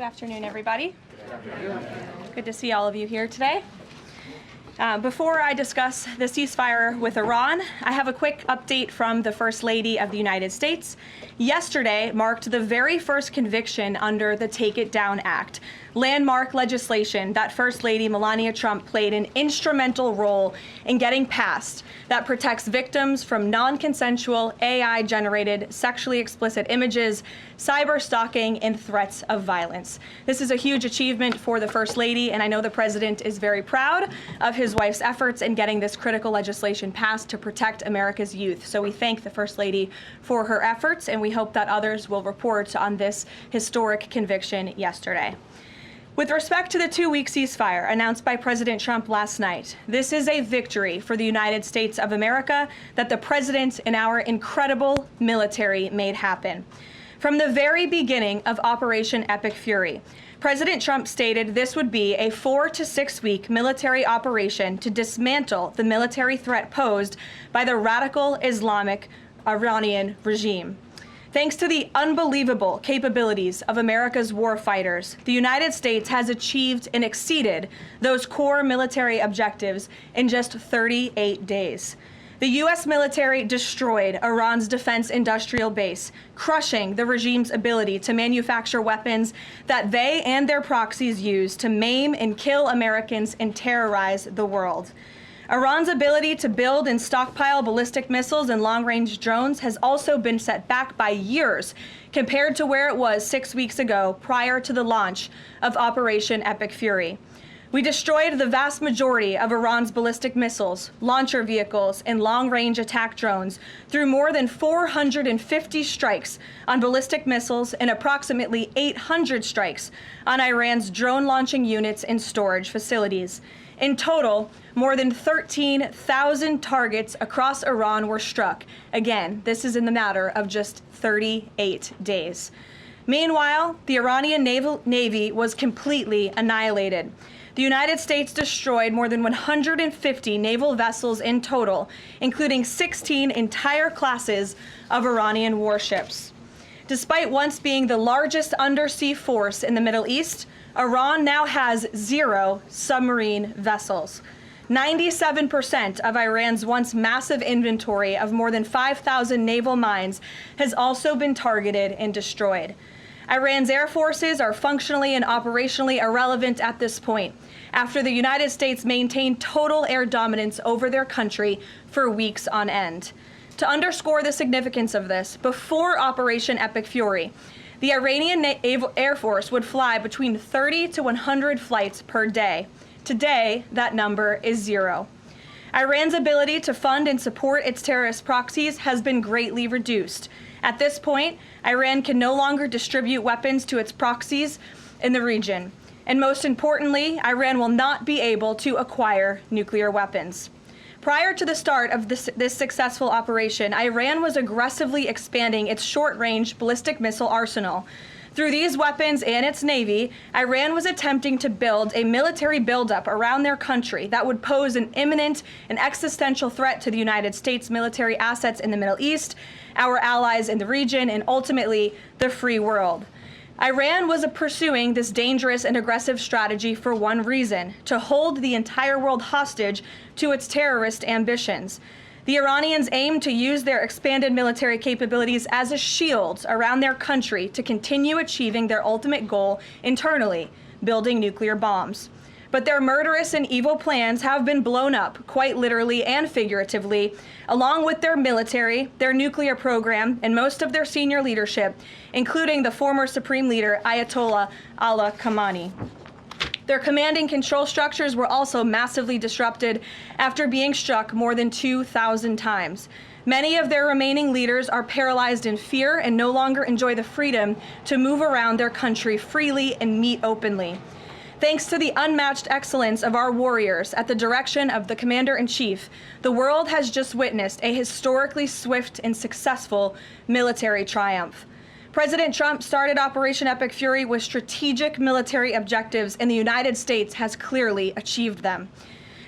Good afternoon, everybody. Good to see all of you here today. Before I discuss the ceasefire with Iran, I have a quick update from the First Lady of the United States. Yesterday marked the very first conviction under the Take It Down Act, landmark legislation that First Lady Melania Trump played an instrumental role in getting passed that protects victims from non-consensual AI-generated sexually explicit images, cyber stalking, and threats of violence. This is a huge achievement for the First Lady, and I know the President is very proud of his wife's efforts in getting this critical legislation passed to protect America's youth. So we thank the First Lady for her efforts, and we hope that others will report on this historic conviction yesterday. With respect to the two-week ceasefire announced by President Trump last night, this is a victory for the United States of America that the President and our incredible military made happen. From the very beginning of Operation Epic Fury, President Trump stated this would be a 4 to 6 week military operation to dismantle the military threat posed by the radical Islamic Iranian regime. Thanks to the unbelievable capabilities of America's war fighters, the United States has achieved and exceeded those core military objectives in just 38 days. The U.S. military destroyed Iran's defense industrial base, crushing the regime's ability to manufacture weapons that they and their proxies use to maim and kill Americans and terrorize the world. Iran's ability to build and stockpile ballistic missiles and long-range drones has also been set back by years compared to where it was 6 weeks ago prior to the launch of Operation Epic Fury. We destroyed the vast majority of Iran's ballistic missiles, launcher vehicles, and long-range attack drones through more than 450 strikes on ballistic missiles and approximately 800 strikes on Iran's drone launching units and storage facilities. In total, more than 13,000 targets across Iran were struck. Again, this is in the matter of just 38 days. Meanwhile, the Iranian Navy was completely annihilated. The United States destroyed more than 150 naval vessels in total, including 16 entire classes of Iranian warships. Despite once being the largest undersea force in the Middle East, Iran now has 0 submarine vessels. 97% of Iran's once massive inventory of more than 5,000 naval mines has also been targeted and destroyed. Iran's air forces are functionally and operationally irrelevant at this point, after the United States maintained total air dominance over their country for weeks on end. To underscore the significance of this, before Operation Epic Fury, the Iranian Air Force would fly between 30 to 100 flights per day. Today, that number is 0. Iran's ability to fund and support its terrorist proxies has been greatly reduced. At this point, Iran can no longer distribute weapons to its proxies in the region. And most importantly, Iran will not be able to acquire nuclear weapons. Prior to the start of this successful operation, Iran was aggressively expanding its short-range ballistic missile arsenal. Through these weapons and its navy, Iran was attempting to build a military buildup around their country that would pose an imminent and existential threat to the United States military assets in the Middle East, our allies in the region, and ultimately the free world. Iran was pursuing this dangerous and aggressive strategy for one reason: to hold the entire world hostage to its terrorist ambitions. The Iranians aim to use their expanded military capabilities as a shield around their country to continue achieving their ultimate goal internally, building nuclear bombs. But their murderous and evil plans have been blown up, quite literally and figuratively, along with their military, their nuclear program, and most of their senior leadership, including the former Supreme Leader Ayatollah Ali Khamenei. Their command and control structures were also massively disrupted after being struck more than 2,000 times. Many of their remaining leaders are paralyzed in fear and no longer enjoy the freedom to move around their country freely and meet openly. Thanks to the unmatched excellence of our warriors at the direction of the Commander-in-Chief, the world has just witnessed a historically swift and successful military triumph. President Trump started Operation Epic Fury with strategic military objectives, and the United States has clearly achieved them.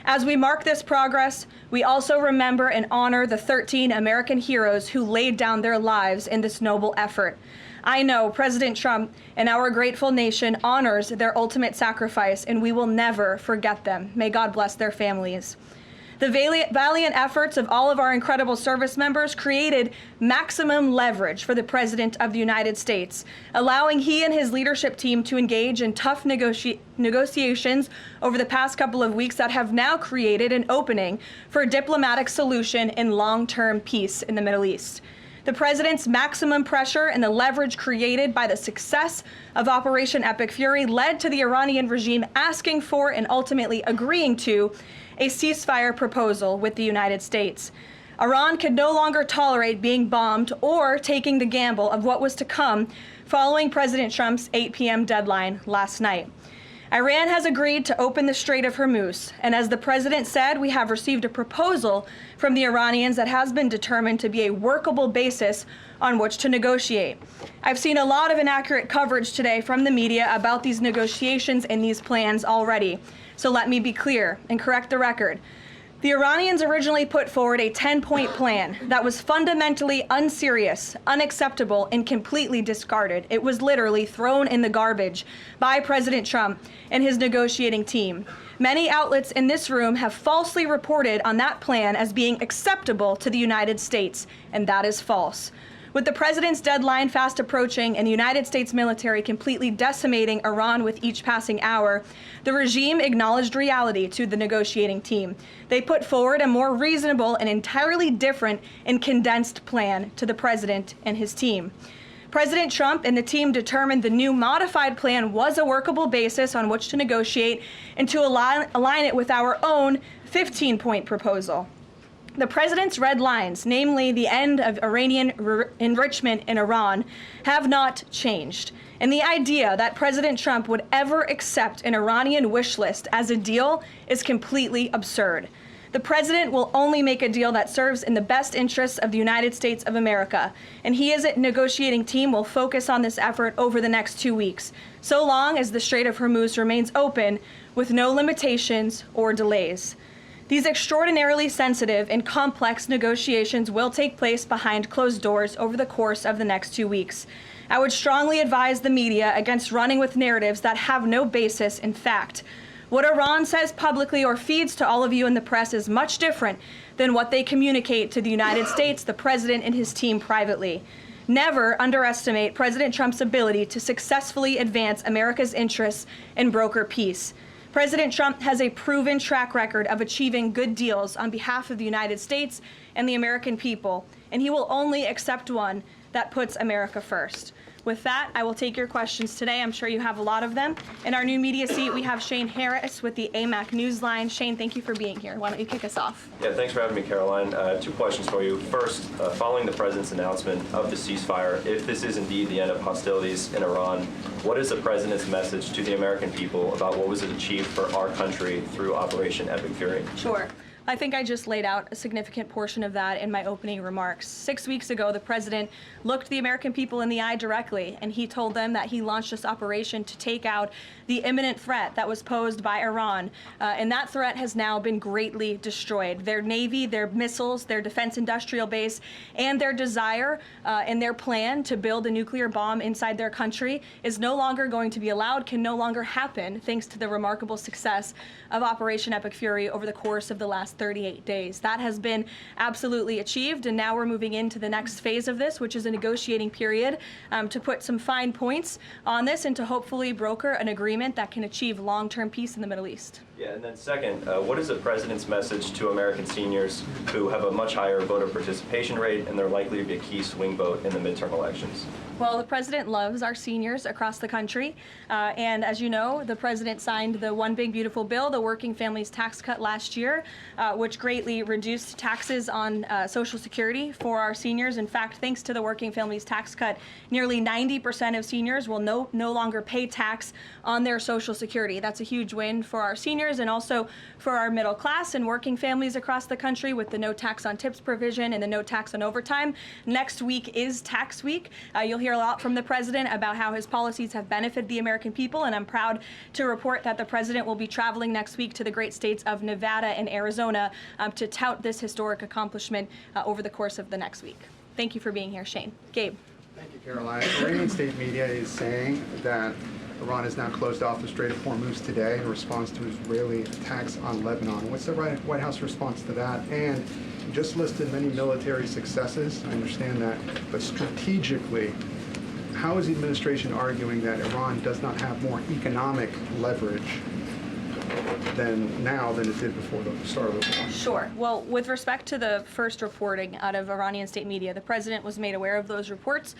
As we mark this progress, we also remember and honor the 13 American heroes who laid down their lives in this noble effort. I know President Trump and our grateful nation honors their ultimate sacrifice, and we will never forget them. May God bless their families. The valiant efforts of all of our incredible service members created maximum leverage for the President of the United States, allowing he and his leadership team to engage in tough negotiations over the past couple of weeks that have now created an opening for a diplomatic solution and long-term peace in the Middle East. The President's maximum pressure and the leverage created by the success of Operation Epic Fury led to the Iranian regime asking for and ultimately agreeing to a ceasefire proposal with the United States. Iran could no longer tolerate being bombed or taking the gamble of what was to come following President Trump's 8 p.m. deadline last night. Iran has agreed to open the Strait of Hormuz, and as the President said, we have received a proposal from the Iranians that has been determined to be a workable basis on which to negotiate. I've seen a lot of inaccurate coverage today from the media about these negotiations and these plans already. So let me be clear and correct the record. The Iranians originally put forward a 10-point plan that was fundamentally unserious, unacceptable, and completely discarded. It was literally thrown in the garbage by President Trump and his negotiating team. Many outlets in this room have falsely reported on that plan as being acceptable to the United States, and that is false. With the President's deadline fast approaching and the United States military completely decimating Iran with each passing hour, the regime acknowledged reality to the negotiating team. They put forward a more reasonable and entirely different and condensed plan to the President and his team. President Trump and the team determined the new modified plan was a workable basis on which to negotiate and to align it with our own 15-point proposal. The President's red lines, namely the end of Iranian enrichment in Iran, have not changed. And the idea that President Trump would ever accept an Iranian wish list as a deal is completely absurd. The President will only make a deal that serves in the best interests of the United States of America, and he as a negotiating team will focus on this effort over the next 2 weeks, so long as the Strait of Hormuz remains open with no limitations or delays. These extraordinarily sensitive and complex negotiations will take place behind closed doors over the course of the next 2 weeks. I would strongly advise the media against running with narratives that have no basis in fact. What Iran says publicly or feeds to all of you in the press is much different than what they communicate to the United States, the President, and his team privately. Never underestimate President Trump's ability to successfully advance America's interests and broker peace. President Trump has a proven track record of achieving good deals on behalf of the United States and the American people, and he will only accept one that puts America first. With that, I will take your questions today. I'm sure you have a lot of them. In our new media seat, we have Shane Harris with the AMAC Newsline. Shane, thank you for being here. Why don't you kick us off? Yeah, thanks for having me, Karoline. 2 questions for you. First, following the President's announcement of the ceasefire, if this is indeed the end of hostilities in Iran, what is the President's message to the American people about what was achieved for our country through Operation Epic Fury? Sure. I think I just laid out a significant portion of that in my opening remarks. 6 weeks ago, the President looked the American people in the eye directly, and he told them that he launched this operation to take out the imminent threat that was posed by Iran. And that threat has now been greatly destroyed. Their Navy, their missiles, their defense industrial base, and their desire and their plan to build a nuclear bomb inside their country is no longer going to be allowed, can no longer happen, thanks to the remarkable success of Operation Epic Fury over the course of the last 38 days. That has been absolutely achieved, and now we're moving into the next phase of this, which is a negotiating period to put some fine points on this and to hopefully broker an agreement that can achieve long-term peace in the Middle East. Yeah, and then second, what is the President's message to American seniors who have a much higher voter participation rate and they're likely to be a key swing vote in the midterm elections? Well, the President loves our seniors across the country, and as you know, the President signed the One Big Beautiful Bill, the Working Families Tax Cut last year, which greatly reduced taxes on Social Security for our seniors. In fact, thanks to the Working Families Tax Cut, nearly 90% of seniors will no longer pay tax on their Social Security. That's a huge win for our seniors and also for our middle class and working families across the country with the no tax on tips provision and the no tax on overtime. Next week is tax week. You'll hear a lot from the President about how his policies have benefited the American people, and I'm proud to report that the President will be traveling next week to the great states of Nevada and Arizona to tout this historic accomplishment over the course of the next week. Thank you for being here, Shane. Gabe. Thank you. Caroline, Iranian state media is saying that Iran has now closed off the Strait of Hormuz today in response to Israeli attacks on Lebanon. What's the White House response to that? And you just listed many military successes. I understand that. But strategically, how is the administration arguing that Iran does not have more economic leverage than it did before the start of the war? Sure. Well, with respect to the first reporting out of Iranian state media, the president was made aware of those reports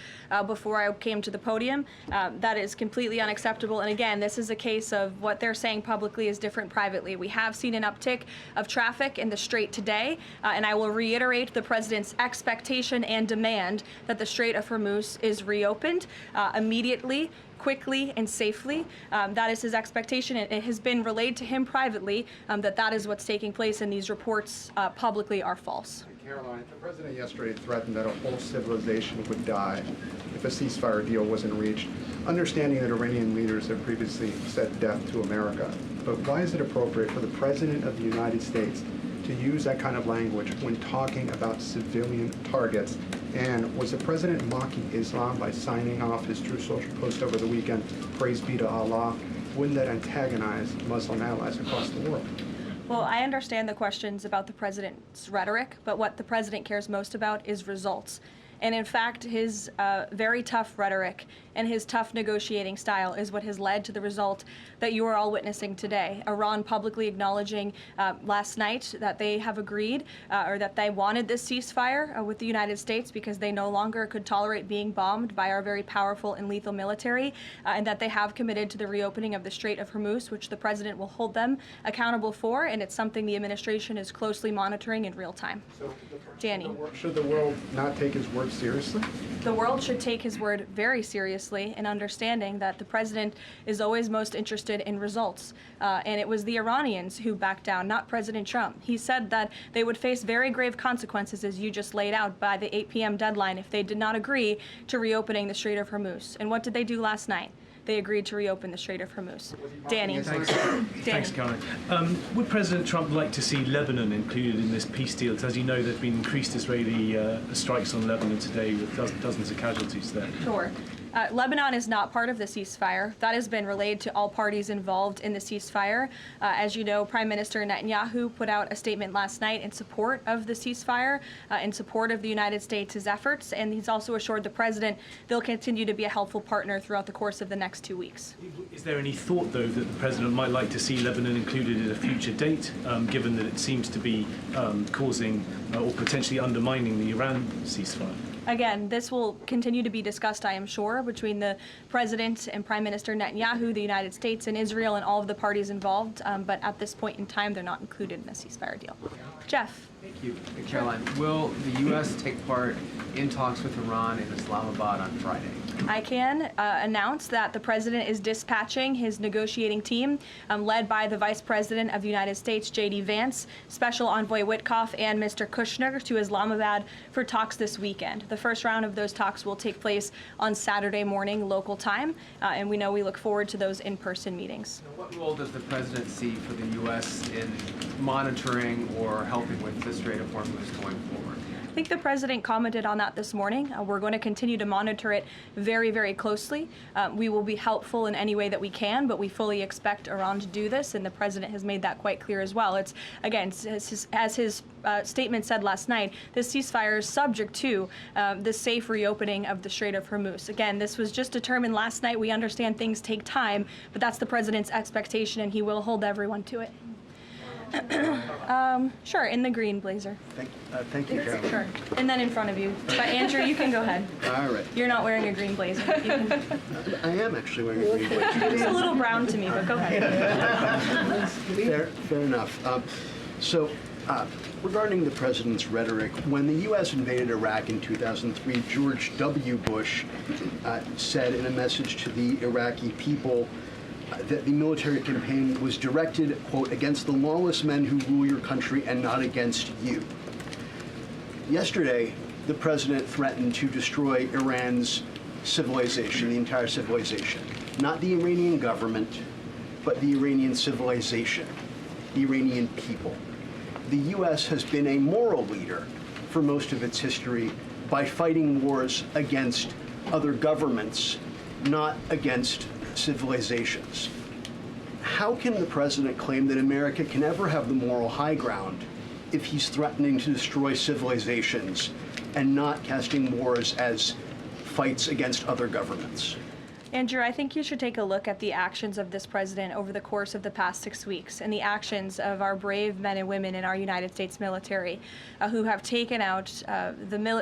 before I came to the podium. That is completely unacceptable. And again, this is a case of what they're saying publicly is different privately. We have seen an uptick of traffic in the Strait today, and I will reiterate the president's expectation and demand that the Strait of Hormuz is reopened immediately, quickly and safely. That is his expectation. It has been relayed to him privately that is what's taking place, and these reports publicly are false. Caroline, the president yesterday threatened that a whole civilization would die if a ceasefire deal wasn't reached, understanding that Iranian leaders have previously said death to America. But why is it appropriate for the president of the United States to use that kind of language when talking about civilian targets? And was the president mocking Islam by signing off his True Social post over the weekend, praise be to Allah? Wouldn't that antagonize Muslim allies across the world? Well, I understand the questions about the president's rhetoric, but what the president cares most about is results. And in fact, his very tough rhetoric and his tough negotiating style is what has led to the result that you are all witnessing today. Iran publicly acknowledging last night that they have agreed or that they wanted this ceasefire with the United States because they no longer could tolerate being bombed by our very powerful and lethal military, and that they have committed to the reopening of the Strait of Hormuz, which the president will hold them accountable for, and it's something the administration is closely monitoring in real time. So, Danny. Should the world not take his word seriously? The world should take his word very seriously in understanding that the president is always most interested in results. And it was the Iranians who backed down, not President Trump. He said that they would face very grave consequences, as you just laid out, by the 8 p.m. deadline if they did not agree to reopening the Strait of Hormuz. And what did they do last night? They agreed to reopen the Strait of Hormuz. Danny. Thanks, Caroline. Would President Trump like to see Lebanon included in this peace deal? Because as you know, there have been increased Israeli strikes on Lebanon today with dozens of casualties there. Sure. Lebanon is not part of the ceasefire. That has been relayed to all parties involved in the ceasefire. As you know, Prime Minister Netanyahu put out a statement last night in support of the ceasefire, in support of the United States' efforts, and he's also assured the president they'll continue to be a helpful partner throughout the course of the next 2 weeks. Is there any thought, though, that the president might like to see Lebanon included at a future date, given that it seems to be causing or potentially undermining the Iran ceasefire? Again, this will continue to be discussed, I am sure, between the President and Prime Minister Netanyahu, the United States and Israel, and all of the parties involved. But at this point in time, they're not included in the ceasefire deal. Jeff. Thank you. Caroline, will the U.S. take part in talks with Iran in Islamabad on Friday? I can announce that the president is dispatching his negotiating team, led by the Vice President of the United States, J.D. Vance, Special Envoy Witkoff, and Mr. Kushner to Islamabad for talks this weekend. The first round of those talks will take place on Saturday morning local time, and we look forward to those in-person meetings. Now, what role does the president see for the U.S. in monitoring or helping with the Strait of Hormuz going forward? I think the president commented on that this morning. We're going to continue to monitor it very, very closely. We will be helpful in any way that we can, but we fully expect Iran to do this, and the president has made that quite clear as well. It's, again, as his statement said last night, this ceasefire is subject to the safe reopening of the Strait of Hormuz. Again, this was just determined last night. We understand things take time, but that's the president's expectation, and he will hold everyone to it. Sure, in the green blazer. Thank you, Caroline. Sure, and then in front of you. But Andrew, you can go ahead. All right. You're not wearing a green blazer. You can... I am actually wearing a green blazer. It's a little brown to me, but go ahead. Fair enough. Regarding the president's rhetoric, when the U.S. invaded Iraq in 2003, George W. Bush said in a message to the Iraqi people that the military campaign was directed, quote, against the lawless men who rule your country and not against you. Yesterday, the president threatened to destroy Iran's civilization, the entire civilization. Not the Iranian government, but the Iranian civilization, the Iranian people. The U.S. has been a moral leader for most of its history by fighting wars against other governments, not against civilizations. How can the president claim that America can ever have the moral high ground if he's threatening to destroy civilizations and not casting wars as fights against other governments? Andrew, I think you should take a look at the actions of this president over the course of the past 6 weeks and the actions of our brave men and women in our United States military who have taken out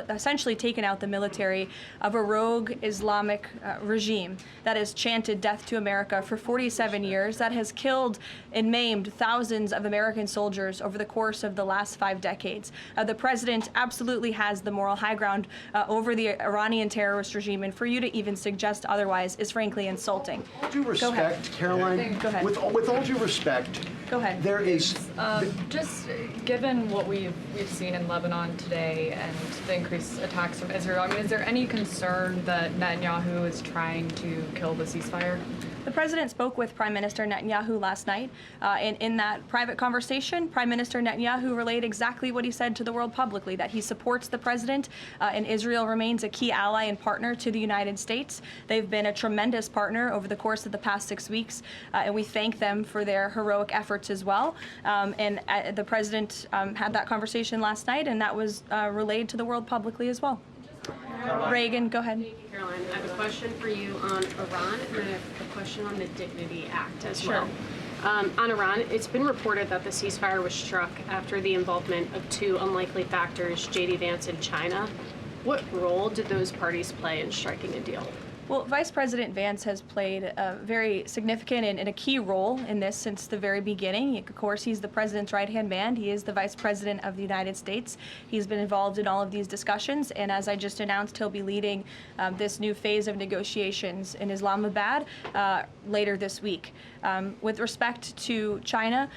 essentially taken out the military of a rogue Islamic regime that has chanted death to America for 47 years, that has killed and maimed thousands of American soldiers over the course of the last 5 decades. The president absolutely has the moral high ground over the Iranian terrorist regime, and for you to even suggest otherwise is frankly insulting. With all due respect, Caroline, Go ahead. with all due respect, Go ahead. there is... Just given what we've seen in Lebanon today and the increased attacks from Israel, I mean, is there any concern that Netanyahu is trying to kill the ceasefire? The president spoke with Prime Minister Netanyahu last night, and in that private conversation, Prime Minister Netanyahu relayed exactly what he said to the world publicly, that he supports the president, and Israel remains a key ally and partner to the United States. They've been a tremendous partner over the course of the past 6 weeks, and we thank them for their heroic efforts as well. And the president had that conversation last night, and that was relayed to the world publicly as well. Reagan, go ahead. Thank you, Caroline. I have a question for you on Iran, and I have a question on the Dignity Act as well. On Iran, it's been reported that the ceasefire was struck after the involvement of 2 unlikely factors, J.D. Vance and China. What role did those parties play in striking a deal? Well, Vice President Vance has played a very significant and a key role in this since the very beginning. Of course, he's the president's right-hand man. He is the Vice President of the United States. He's been involved in all of these discussions, and as I just announced, he'll be leading this new phase of negotiations in Islamabad later this week. With respect to China,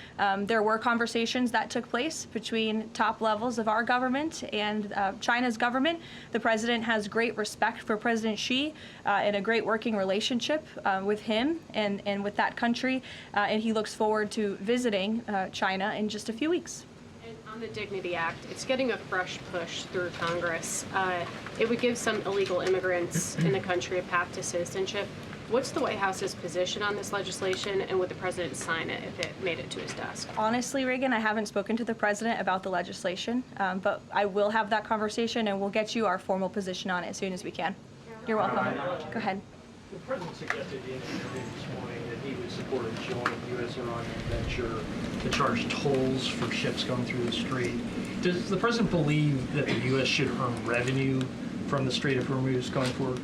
there were conversations that took place between top levels of our government and China's government. The president has great respect for President Xi and a great working relationship with him and with that country, and he looks forward to visiting China in just a few weeks. And on the Dignity Act, it's getting a fresh push through Congress. It would give some illegal immigrants in the country a path to citizenship. What's the White House's position on this legislation, and would the president sign it if it made it to his desk? Honestly, Reagan, I haven't spoken to the president about the legislation, but I will have that conversation, and we'll get you our formal position on it as soon as we can. You're welcome. Go ahead. The president suggested in an interview this morning that he would support a joint U.S.-Iranian venture to charge tolls for ships going through the strait. Does the president believe that the U.S. should earn revenue from the Strait of Hormuz going forward?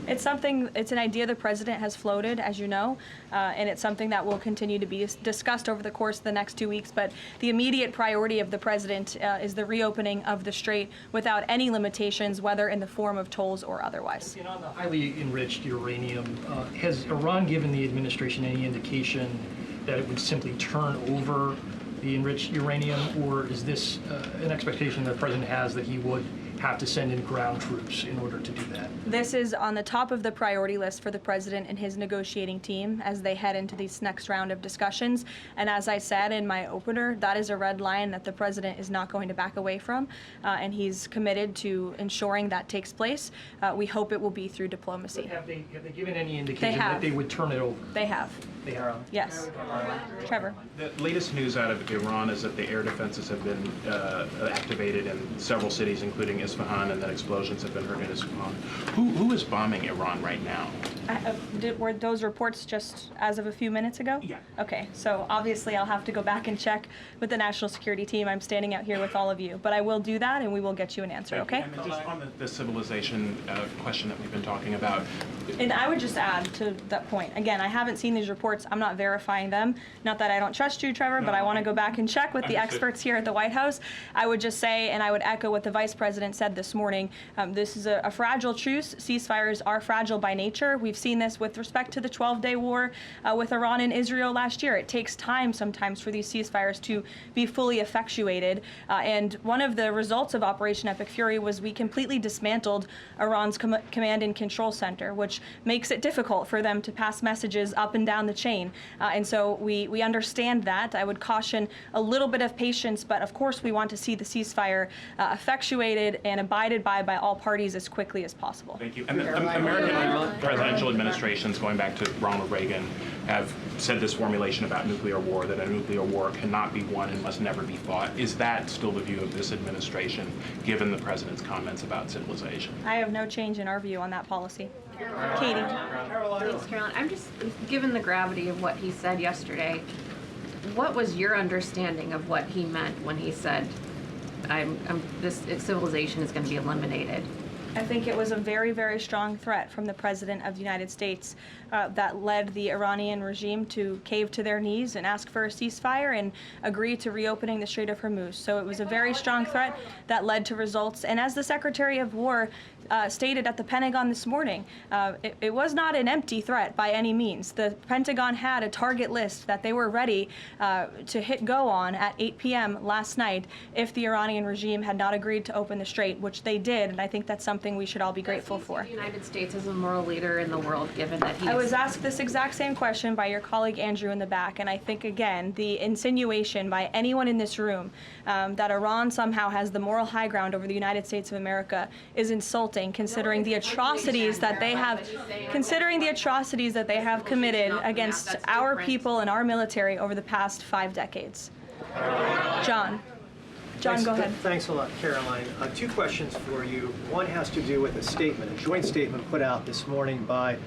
It's an idea the president has floated, as you know, and it's something that will continue to be discussed over the course of the next 2 weeks. But the immediate priority of the president is the reopening of the strait without any limitations, whether in the form of tolls or otherwise. And on the highly enriched uranium, has Iran given the administration any indication that it would simply turn over the enriched uranium, or is this an expectation that the president has that he would have to send in ground troops in order to do that? This is on the top of the priority list for the president and his negotiating team as they head into this next round of discussions. And as I said in my opener, that is a red line that the president is not going to back away from, and he's committed to ensuring that takes place. We hope it will be through diplomacy. But have they given any indication that they would turn it over? They have. They have. Yes. Trevor. The latest news out of Iran is that the air defenses have been activated in several cities, including Isfahan, and that explosions have been heard in Isfahan. Who is bombing Iran right now? Were those reports just as of a few minutes ago? Yeah. Okay, so obviously I'll have to go back and check with the national security team. I'm standing out here with all of you, but I will do that and we will get you an answer, okay? And just on the civilization question that we've been talking about. And I would just add to that point, again, I haven't seen these reports. I'm not verifying them. Not that I don't trust you, Trevor, but I want to go back and check with the experts here at the White House. I would just say, and I would echo what the Vice President said this morning, this is a fragile truce. Ceasefires are fragile by nature. We've seen this with respect to the 12-day war with Iran and Israel last year. It takes time sometimes for these ceasefires to be fully effectuated. And one of the results of Operation Epic Fury was we completely dismantled Iran's command and control center, which makes it difficult for them to pass messages up and down the chain. And so we understand that. I would caution a little bit of patience, but of course we want to see the ceasefire effectuated and abided by all parties as quickly as possible. Thank you. And the American presidential administrations, going back to Ronald Reagan, have said this formulation about nuclear war, that a nuclear war cannot be won and must never be fought. Is that still the view of this administration, given the president's comments about civilization? I have no change in our view on that policy. Katie. Thanks, Caroline. I'm just, given the gravity of what he said yesterday, what was your understanding of what he meant when he said, this civilization is going to be eliminated? I think it was a very, very strong threat from the President of the United States that led the Iranian regime to cave to their knees and ask for a ceasefire and agree to reopening the Strait of Hormuz. So it was a very strong threat that led to results. And as the Secretary of War stated at the Pentagon this morning, it was not an empty threat by any means. The Pentagon had a target list that they were ready to hit go on at 8 p.m. last night if the Iranian regime had not agreed to open the strait, which they did, and I think that's something we should all be grateful for. The United States is a moral leader in the world, given that I was asked this exact same question by your colleague Andrew in the back, and I think, again, the insinuation by anyone in this room that Iran somehow has the moral high ground over the United States of America is insulting, considering the atrocities that they have, committed against our people and our military over the past 5 decades. John, go ahead. Thanks a lot, Caroline. 2 questions for you. One has to do with a statement, a joint statement put out this morning by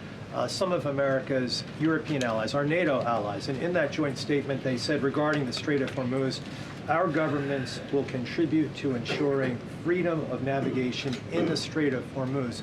some of America's European allies, our NATO allies. And in that joint statement, they said regarding the Strait of Hormuz, our governments will contribute to ensuring freedom of navigation in the Strait of Hormuz.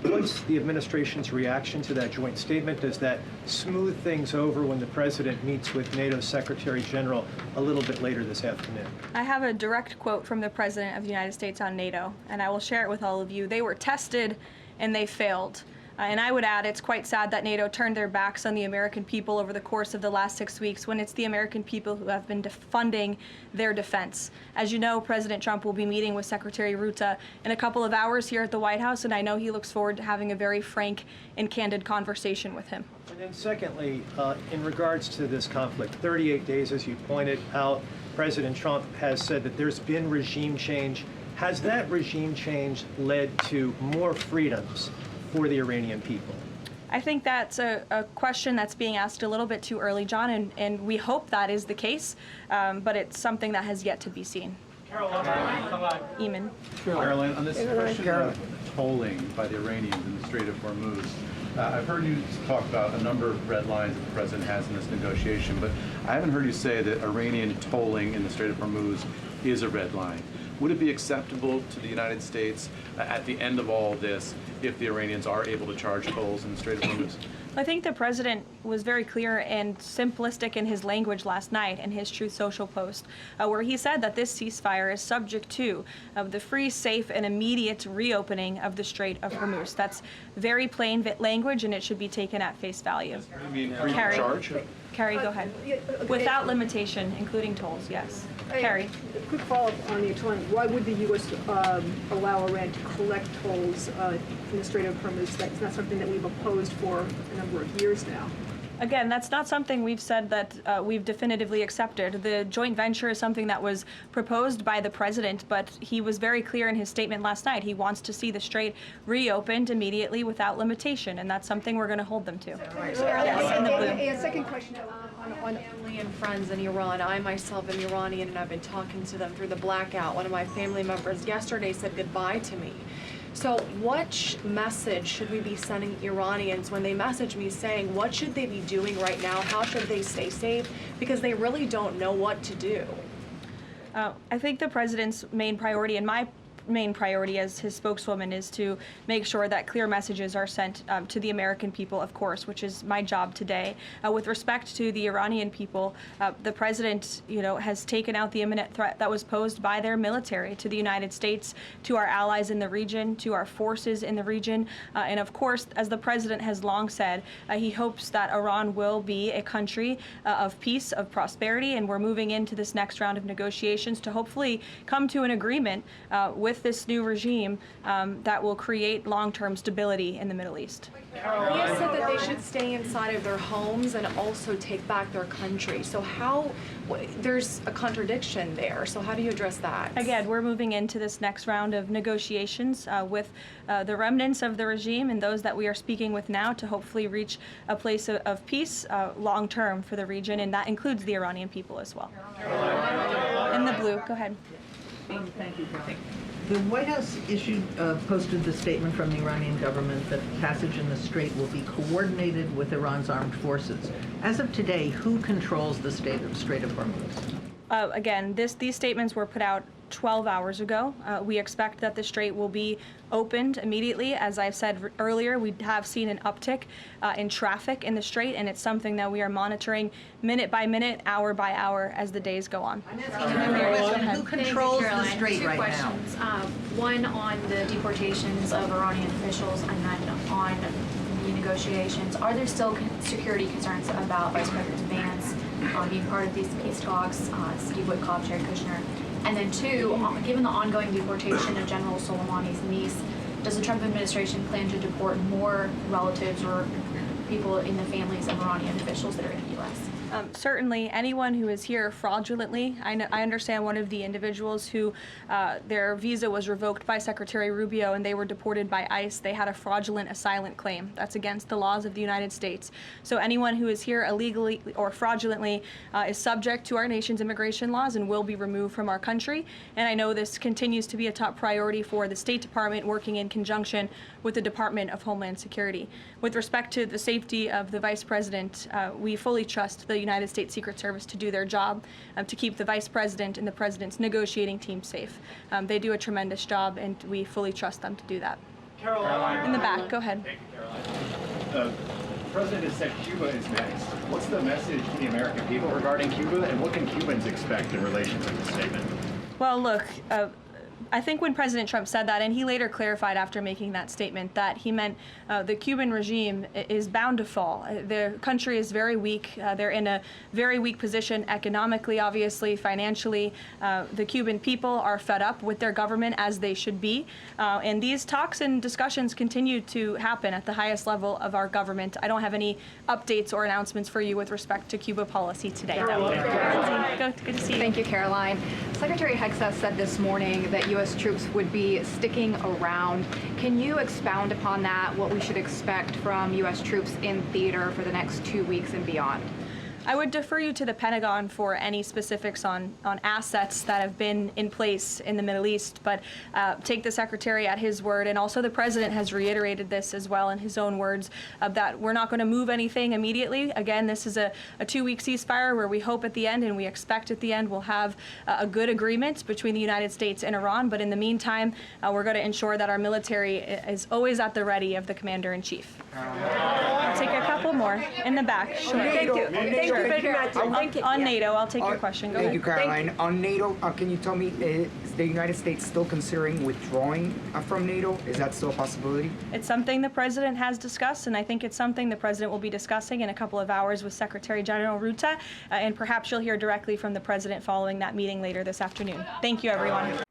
What's the administration's reaction to that joint statement? Does that smooth things over when the president meets with NATO Secretary General a little bit later this afternoon? I have a direct quote from the President of the United States on NATO, and I will share it with all of you. They were tested and they failed. And I would add, it's quite sad that NATO turned their backs on the American people over the course of the last 6 weeks when it's the American people who have been funding their defense. As you know, President Trump will be meeting with Secretary Ruta in a couple of hours here at the White House, and I know he looks forward to having a very frank and candid conversation with him. And then secondly, in regards to this conflict, 38 days, as you pointed out, President Trump has said that there's been regime change. Has that regime change led to more freedoms for the Iranian people? I think that's a question that's being asked a little bit too early, John, and we hope that is the case, but it's something that has yet to be seen. Eamon. Caroline, on this question of tolling by the Iranians in the Strait of Hormuz, I've heard you talk about a number of red lines that the president has in this negotiation, but I haven't heard you say that Iranian tolling in the Strait of Hormuz is a red line. Would it be acceptable to the United States at the end of all this if the Iranians are able to charge tolls in the Strait of Hormuz? I think the president was very clear and simplistic in his language last night in his Truth Social post, where he said that this ceasefire is subject to the free, safe, and immediate reopening of the Strait of Hormuz. That's very plain language, and it should be taken at face value. You mean free charge? Carrie, go ahead. Without limitation, including tolls, yes. Carrie. A quick follow-up on the tolling. Why would the U.S. allow Iran to collect tolls in the Strait of Hormuz? That's not something that we've opposed for a number of years now. Again, that's not something we've said that we've definitively accepted. The joint venture is something that was proposed by the president, but he was very clear in his statement last night. He wants to see the strait reopened immediately without limitation, and that's something we're going to hold them to. Yes, in the blue. And second question on family and friends in Iran. I myself am Iranian, and I've been talking to them through the blackout. One of my family members yesterday said goodbye to me. So what message should we be sending Iranians when they message me saying what should they be doing right now? How should they stay safe? Because they really don't know what to do. I think the president's main priority, and my main priority as his spokeswoman, is to make sure that clear messages are sent to the American people, of course, which is my job today. With respect to the Iranian people, the president, has taken out the imminent threat that was posed by their military to the United States, to our allies in the region, to our forces in the region, and of course, as the president has long said, he hopes that Iran will be a country of peace, of prosperity, and we're moving into this next round of negotiations to hopefully come to an agreement with with this new regime that will create long-term stability in the Middle East. He has said that they should stay inside of their homes and also take back their country. So there's a contradiction there. So how do you address that? Again, we're moving into this next round of negotiations with the remnants of the regime and those that we are speaking with now to hopefully reach a place of peace long-term for the region, and that includes the Iranian people as well. In the blue, go ahead. Thank you, Caroline. The White House posted the statement from the Iranian government that passage in the Strait will be coordinated with Iran's armed forces. As of today, who controls the Strait of Hormuz? Again, these statements were put out 12 hours ago. We expect that the Strait will be opened immediately. As I've said earlier, we have seen an uptick in traffic in the Strait, and it's something that we are monitoring minute by minute, hour by hour as the days go on. Who controls the Strait right now? Two questions. One on the deportations of Iranian officials, and then on the negotiations. Are there still security concerns about Vice President Vance being part of these peace talks, Steve Witkoff, Jared Kushner? And then two, given the ongoing deportation of General Soleimani's niece, does the Trump administration plan to deport more relatives or people in the families of Iranian officials that are in the U.S.? Certainly, anyone who is here fraudulently. I understand one of the individuals who their visa was revoked by Secretary Rubio and they were deported by ICE. They had a fraudulent asylum claim. That's against the laws of the United States. So anyone who is here illegally or fraudulently is subject to our nation's immigration laws and will be removed from our country. And I know this continues to be a top priority for the State Department, working in conjunction with the Department of Homeland Security. With respect to the safety of the Vice President, we fully trust the United States Secret Service to do their job, to keep the Vice President and the President's negotiating team safe. They do a tremendous job, and we fully trust them to do that. Caroline. In the back, go ahead. Thank you, Caroline. The President has said Cuba is next. What's the message to the American people regarding Cuba, and what can Cubans expect in relation to this statement? Well, look, I think when President Trump said that, and he later clarified after making that statement, that he meant the Cuban regime is bound to fall. The country is very weak. They're in a very weak position economically, obviously, financially. The Cuban people are fed up with their government, as they should be. And these talks and discussions continue to happen at the highest level of our government. I don't have any updates or announcements for you with respect to Cuba policy today. Good to see you. Thank you, Caroline. Secretary Hegseth said this morning that U.S. troops would be sticking around. Can you expound upon that, what we should expect from U.S. troops in theater for the next 2 weeks and beyond? I would defer you to the Pentagon for any specifics on assets that have been in place in the Middle East, but take the Secretary at his word, and also the President has reiterated this as well in his own words, that we're not going to move anything immediately. Again, this is a 2-week ceasefire where we hope at the end, and we expect at the end, we'll have a good agreement between the United States and Iran, but in the meantime, we're going to ensure that our military is always at the ready of the Commander-in-Chief. I'll take a couple more in the back. Sure. Thank you. On NATO, I'll take your question. Go ahead. Thank you, Caroline. On NATO, can you tell me, is the United States still considering withdrawing from NATO? Is that still a possibility? It's something the President has discussed, and I think it's something the President will be discussing in a couple of hours with Secretary General Ruta, and perhaps you'll hear directly from the President following that meeting later this afternoon. Thank you, everyone.